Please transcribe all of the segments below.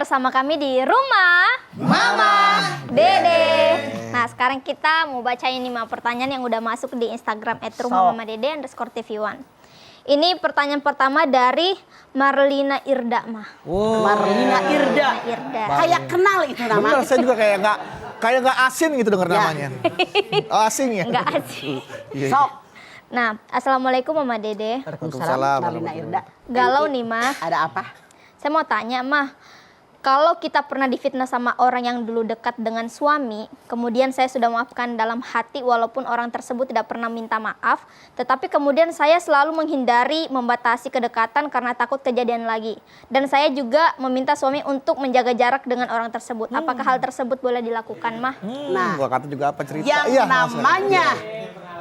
bersama kami di rumah Mama Dede. Nah, sekarang kita mau bacain 5 pertanyaan yang udah masuk di Instagram @rumahmamadede_tv1. Ini pertanyaan pertama dari Marlina Irda mah. Marlina Irda. Kayak kenal itu nama. Bener, saya juga kayak nggak asing gitu denger namanya. Oh, asing ya? Enggak asing. Sok. Nah, assalamualaikum Mama Dede. Waalaikumsalam. Marlina Irda. Galau nih mah. Ada apa? Saya mau tanya mah, kalau kita pernah difitnah sama orang yang dulu dekat dengan suami, kemudian saya sudah maafkan dalam hati walaupun orang tersebut tidak pernah minta maaf, tetapi kemudian saya selalu menghindari membatasi kedekatan karena takut kejadian lagi. Dan saya juga meminta suami untuk menjaga jarak dengan orang tersebut. Apakah hal tersebut boleh dilakukan mah? Nah, gua kata juga apa cerita? Yang namanya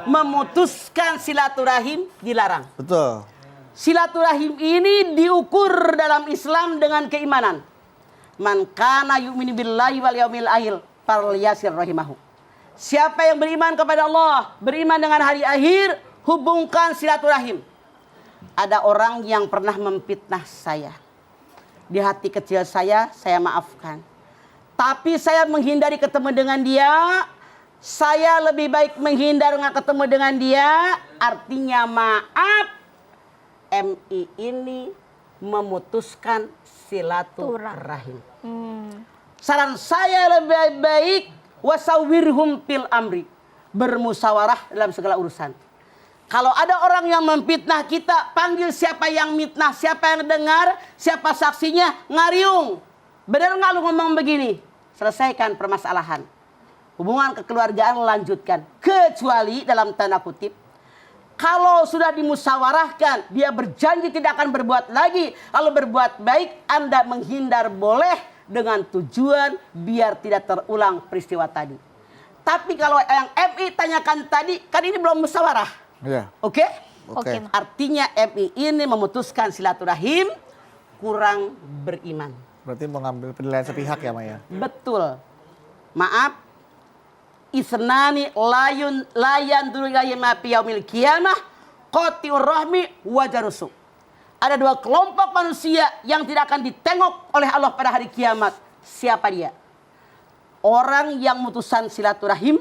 memutuskan silaturahim dilarang. Betul. Silaturahim ini diukur dalam Islam dengan keimanan. Man kana yu'minu billahi wal yaumil akhir falyasir rahimahu. Siapa yang beriman kepada Allah, beriman dengan hari akhir, hubungkan silaturahim. Ada orang yang pernah memfitnah saya. Di hati kecil saya maafkan. Tapi saya menghindari ketemu dengan dia. Saya lebih baik menghindar nggak ketemu dengan dia. Artinya maaf. MI ini memutuskan silaturahim. Saran saya lebih baik wasawirhum fil amri, bermusyawarah dalam segala urusan. Kalau ada orang yang memfitnah kita, panggil siapa yang mitnah, siapa yang dengar, siapa saksinya, ngariung. Benar nggak lu ngomong begini? Selesaikan permasalahan. Hubungan kekeluargaan lanjutkan. Kecuali dalam tanda kutip, kalau sudah dimusyawarahkan, dia berjanji tidak akan berbuat lagi. Kalau berbuat baik, Anda menghindar boleh dengan tujuan biar tidak terulang peristiwa tadi. Tapi kalau yang MI tanyakan tadi, kan ini belum musyawarah. Iya. Oke? Oke. Artinya MI ini memutuskan silaturahim kurang beriman. Berarti mengambil penilaian sepihak ya, Maya? Betul. Maaf. Isnani layan dulu ma fi yaumil qiyamah qati'ur rahmi wa jarusu. Ada 2 kelompok manusia yang tidak akan ditengok oleh Allah pada hari kiamat. Siapa dia? Orang yang mutusan silaturahim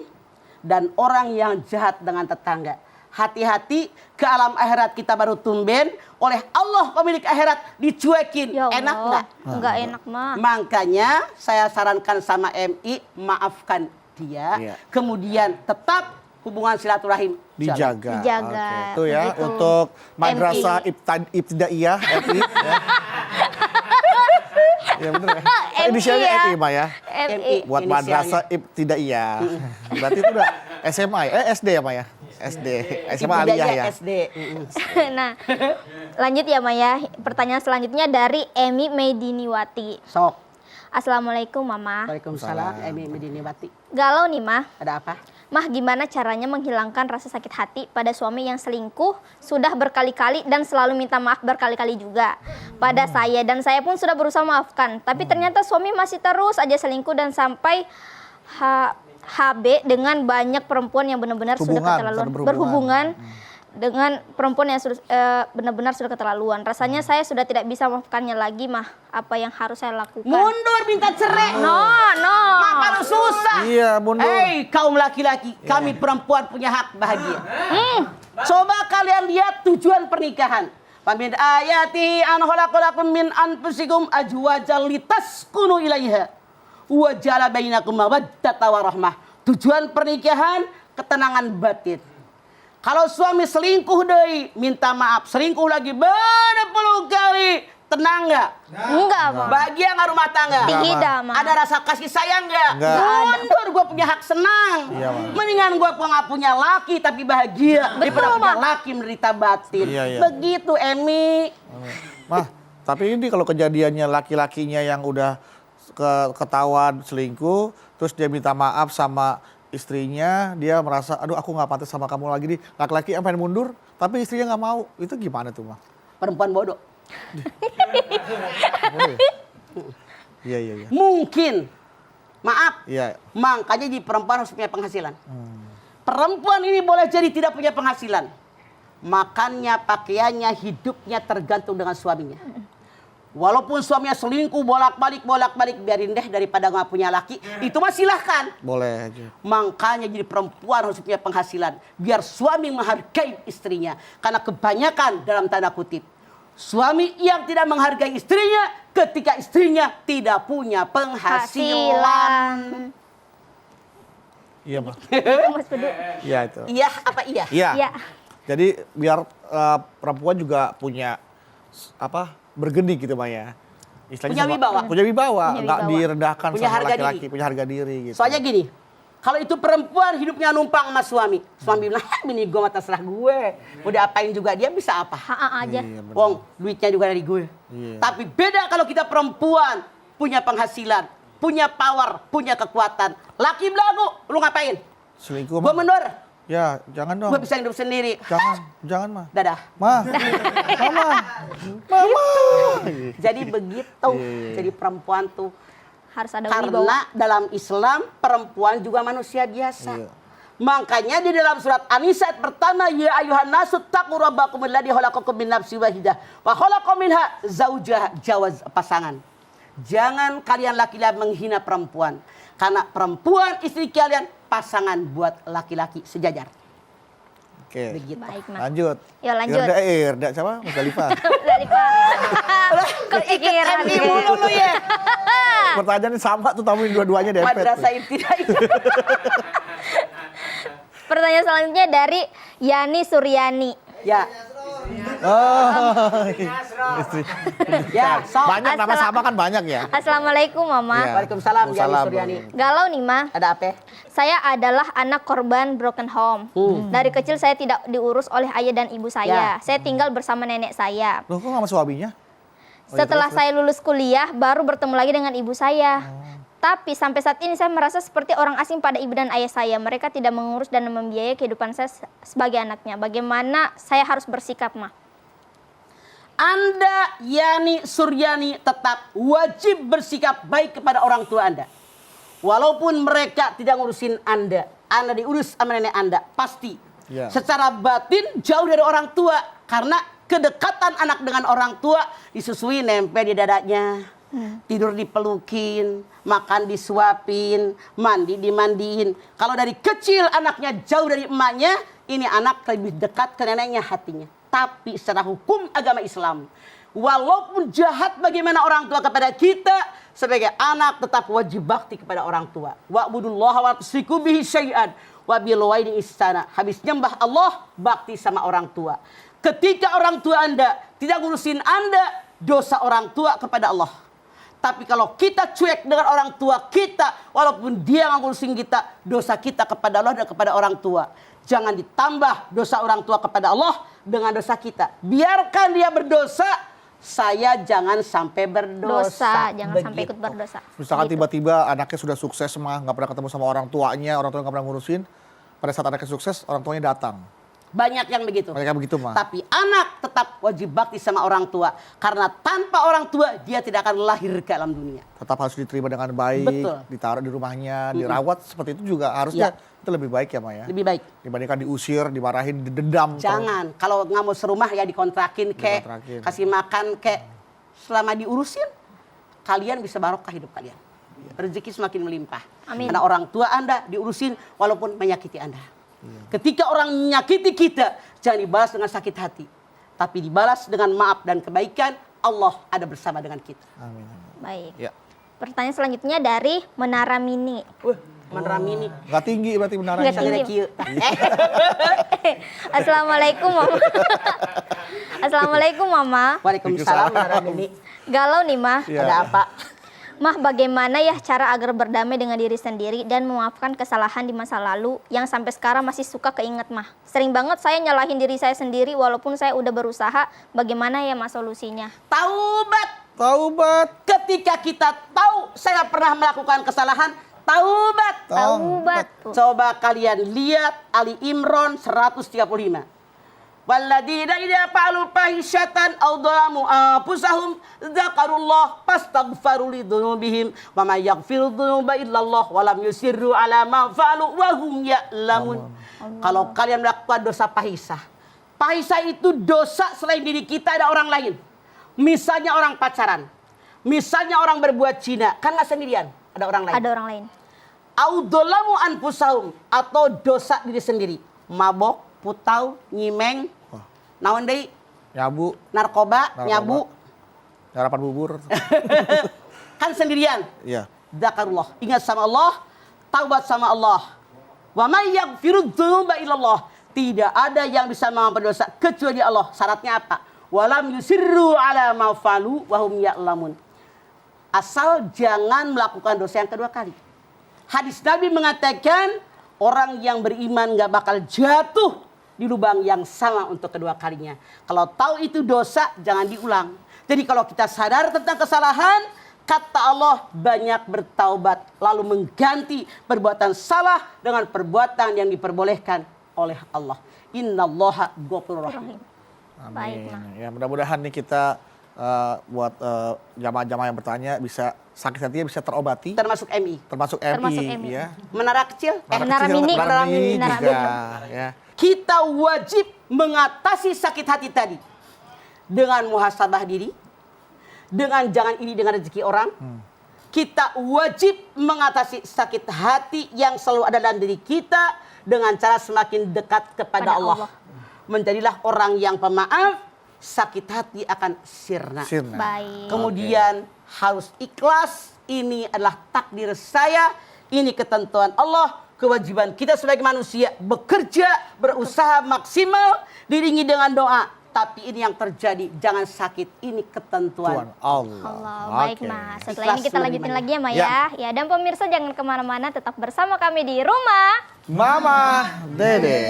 dan orang yang jahat dengan tetangga. Hati-hati, ke alam akhirat kita baru tumben, oleh Allah pemilik akhirat dicuekin. Ya Allah, enak nggak? Enggak enak mah. Makanya saya sarankan sama MI, maafkan dia, Iya. Kemudian tetap hubungan silaturahim Dijaga. Dijaga. Oke. Itu ya Begitu. untuk Madrasah Ibtidaiyah MI ya. Ya bener ya. Inisialnya ya. MI, Maya. MI. Buat Inisialnya. Madrasah Ibtidaiyah. Berarti itu udah SMA ya? SD ya, Maya? SD. SMA Aliyah ya. SD. Nah, lanjut ya Maya. Pertanyaan selanjutnya dari Emi Mediniwati. Sok. Assalamualaikum Mama. Waalaikumsalam. MI Mediniwati. Galau nih Mah. Ada apa? Mah, gimana caranya menghilangkan rasa sakit hati pada suami yang selingkuh sudah berkali-kali dan selalu minta maaf berkali-kali juga pada saya, dan saya pun sudah berusaha maafkan, tapi ternyata suami masih terus aja selingkuh dan sampai HB dengan banyak perempuan yang benar-benar sudah keterlaluan, berhubungan dengan perempuan yang benar-benar sudah keterlaluan. Rasanya saya sudah tidak bisa maafkannya lagi Mah. Apa yang harus saya lakukan? Mundur minta cerai. No. Maka susah. Iya, mundur. Hei kaum laki-laki, kami perempuan punya hak bahagia. Coba kalian lihat tujuan pernikahan. Famin ayati an khalaqalakum min anfusikum azwajan litaskunu ilaiha wa ja'ala bainakum mawaddatan wa rahmah. Tujuan pernikahan ketenangan batin. Kalau suami selingkuh deui, minta maaf. Selingkuh lagi berpuluh kali, tenang nggak? Enggak Mah. Bahagia nggak rumah tangga? Tidak Mah. Ada rasa kasih sayang nggak? Nggak. Mundur, gue punya hak senang. Iya, Mah. Mendingan gue nggak punya laki tapi bahagia daripada punya laki menderita batin. Iya, iya. Begitu Emi. Mah, tapi ini kalau kejadiannya laki-lakinya yang udah ketahuan selingkuh, terus dia minta maaf sama istrinya, dia merasa, aduh aku nggak pantas sama kamu lagi nih. Laki-laki yang pengen mundur, tapi istrinya nggak mau. Itu gimana tuh, Mah? Perempuan bodoh. Iya, iya, iya. Mungkin. Maaf. Iya. Makanya di perempuan harus punya penghasilan. Perempuan ini boleh jadi tidak punya penghasilan. Makannya, pakaiannya, hidupnya tergantung dengan suaminya. Walaupun suaminya selingkuh bolak-balik biarin deh daripada nggak punya laki. Itu mah silahkan. Boleh aja. Makanya jadi perempuan harus punya penghasilan. Biar suami menghargai istrinya. Karena kebanyakan dalam tanda kutip. Suami yang tidak menghargai istrinya ketika istrinya tidak punya penghasilan. Iya, Mas. Mas Pedu. Iya itu. Iya apa iya? Iya. Iya. Jadi biar perempuan juga punya bergeni gitu, Mah ya. Istilahnya Punya wibawa. Punya wibawa, Punya nggak wibawa. direndahkan Punya sama harga laki-laki, diri. punya harga diri gitu. Soalnya gini, kalau itu perempuan hidupnya numpang sama suami. Suami bilang, bini gue mah terserah gue. Mau diapain juga dia bisa apa? Ha aja. Iya, benar. Wong, duitnya juga dari gue. Iya. Tapi beda kalau kita perempuan, punya penghasilan, punya power, punya kekuatan. Laki belagu, lu ngapain? Selingkuh, Gue Mah. menur, Ya, jangan dong. gue bisa hidup sendiri. Jangan, Mah. Dadah. Mah. Mama. Jadi begitu. Iya. Jadi perempuan tuh. Harus ada wibawa. Karena dalam Islam, perempuan juga manusia biasa. Iya. Makanya di dalam surat An-Nisa ayat pertama, ya ayuhan nasu taqu rabbakum alladzi khalaqakum min nafsin wahidah wa khalaqa minha zaujaha, jawaz pasangan. Jangan kalian laki-laki menghina perempuan. Karena perempuan istri kalian pasangan buat laki-laki sejajar. Oke. Begitu. Baik, Mas. Lanjut. Yuk, lanjut. Irda siapa? Musdalifah. Dari Pak. Kepikiran. MI mulu lu ya. Pertanyaannya sama tuh, tamuin dua-duanya deh. Madrasah ibtidaiyah. Pertanyaan selanjutnya dari Yani Suryani. Ya. Oh, istri. Ya, sok. Banyak nama sama kan banyak ya. Assalamualaikum Mama. Iya. Waalaikumsalam, Yani Waalaikumsalam. Suryani. Galau nih Ma. Ada apa? Saya adalah anak korban broken home. Dari kecil saya tidak diurus oleh ayah dan ibu saya. Ya. Saya tinggal bersama nenek saya. Loh, kok nggak sama suaminya? Oh, iya, Setelah terus. saya lulus kuliah, baru bertemu lagi dengan ibu saya. Tapi sampai saat ini saya merasa seperti orang asing pada ibu dan ayah saya. Mereka tidak mengurus dan membiayai kehidupan saya sebagai anaknya. Bagaimana saya harus bersikap, Ma? Anda, Yani Suryani, tetap wajib bersikap baik kepada orang tua Anda. Walaupun mereka tidak ngurusin Anda diurus sama nenek Anda, pasti. Ya. Secara batin jauh dari orang tua. Karena kedekatan anak dengan orang tua disusui nempel di dadanya. Tidur dipelukin, makan disuapin, mandi dimandiin. Kalau dari kecil anaknya jauh dari emaknya, ini anak lebih dekat ke neneknya hatinya. Tapi secara hukum agama Islam, walaupun jahat bagaimana orang tua kepada kita, sebagai anak tetap wajib bakti kepada orang tua. Wa'budullaha wa tusyriku bihi syai'an wa bil walidayni ihsana. Habis nyembah Allah, bakti sama orang tua. Ketika orang tua Anda tidak ngurusin Anda, dosa orang tua kepada Allah. Tapi kalau kita cuek dengan orang tua kita, walaupun dia nggak ngurusin kita, dosa kita kepada Allah dan kepada orang tua. Jangan ditambah dosa orang tua kepada Allah dengan dosa kita. Biarkan dia berdosa, saya jangan sampai berdosa. Jangan sampai ikut berdosa. Misalkan Gitu. tiba-tiba anaknya sudah sukses, mah nggak pernah ketemu sama orang tuanya nggak pernah ngurusin. Pada saat anaknya sukses, orang tuanya datang. Banyak yang begitu. Mereka begitu, mah. Tapi anak tetap wajib bakti sama orang tua. Karena tanpa orang tua, dia tidak akan lahir ke alam dunia. Tetap harus diterima dengan baik, Betul. ditaruh di rumahnya, dirawat seperti itu juga harusnya Ya. itu lebih baik ya, Mah ya. Lebih baik. Dibandingkan diusir, dimarahin, didendam. Jangan. Kalau nggak mau serumah ya dikontrakin kek, Dikontrakin. kasih makan kek. Selama diurusin, kalian bisa barokah hidup kalian. Rezeki semakin melimpah. Amin. Karena orang tua Anda diurusin walaupun menyakiti Anda. Ketika orang menyakiti kita, jangan dibalas dengan sakit hati. Tapi dibalas dengan maaf dan kebaikan, Allah ada bersama dengan kita. Amin. Baik. Ya. Pertanyaan selanjutnya dari Menara Mini. Meneramini. Nggak tinggi berarti benarannya. Nggak tinggi. Kieu. Assalamualaikum Mama. Assalamualaikum Mama. Waalaikumsalam meneramini. Galau nih Mah. Iya. Ada apa? Mah, bagaimana ya cara agar berdamai dengan diri sendiri dan memaafkan kesalahan di masa lalu yang sampai sekarang masih suka keinget Mah? Sering banget saya nyalahin diri saya sendiri walaupun saya udah berusaha. Bagaimana ya Mas solusinya? Taubat. Taubat. Ketika kita tahu saya pernah melakukan kesalahan, taubat. Taubat. Coba kalian lihat Ali Imran 135. Walladzina idza fa'alu fahisyatan aw dhalamu anfusahum dzakarullah fastaghfaru lidzunubihim wa may yaghfiru dzunuba illallah wa lam yusirru ala ma fa'alu wa hum ya'lamun. Kalau kalian melakukan dosa fahisyah, fahisyah itu dosa selain diri kita ada orang lain. Misalnya orang pacaran. Misalnya orang berbuat zina. Kan nggak sendirian. Ada orang lain. Ada orang lain. Audolamu anfusahum. Atau dosa diri sendiri. Mabok, putau, nyimeng. Naon deui? Nyabu, Narkoba, nyabu. nyarapan bubur. Kan sendirian. Iya. Dzakarullah. Ingat sama Allah. Taubat sama Allah. Wa may yaghfirudz dzunuba illallah. Tidak ada yang bisa mengampuni dosa kecuali Allah. Syaratnya apa? Walam yusirru ala ma falu wa hum ya'lamun. Asal jangan melakukan dosa yang kedua kali. Hadis Nabi mengatakan orang yang beriman gak bakal jatuh di lubang yang sama untuk kedua kalinya. Kalau tahu itu dosa, jangan diulang. Jadi kalau kita sadar tentang kesalahan, kata Allah banyak bertaubat. Lalu mengganti perbuatan salah dengan perbuatan yang diperbolehkan oleh Allah. Innallaha ghafurur rahim. Baik, Mak. Amin. Ya mudah-mudahan nih kita buat jamaah-jamaah yang bertanya bisa sakit hatinya bisa terobati. Termasuk MI. Termasuk Termasuk MI. MI. Ya. Menara kecil. Menara kecil, Mini. Menara Mini Menara juga. Mini. Ya. Kita wajib mengatasi sakit hati tadi. Dengan muhasabah diri. Dengan jangan iri dengan rezeki orang. Kita wajib mengatasi sakit hati yang selalu ada dalam diri kita. Dengan cara semakin dekat kepada Allah. Menjadilah orang yang pemaaf. Sakit hati akan sirna. Sirna. Baik. Kemudian harus ikhlas. Ini adalah takdir saya. Ini ketentuan Allah. Kewajiban kita sebagai manusia bekerja, berusaha maksimal, diringi dengan doa. Tapi ini yang terjadi, jangan sakit. Ini ketentuan Tuhan Allah. Allah, baik Oke. Mas. Setelah Ikhlas ini kita lanjutin menerimanya. lagi ya, Ma Ya. ya. Dan pemirsa jangan kemana-mana, tetap bersama kami di rumah. Mama Dede.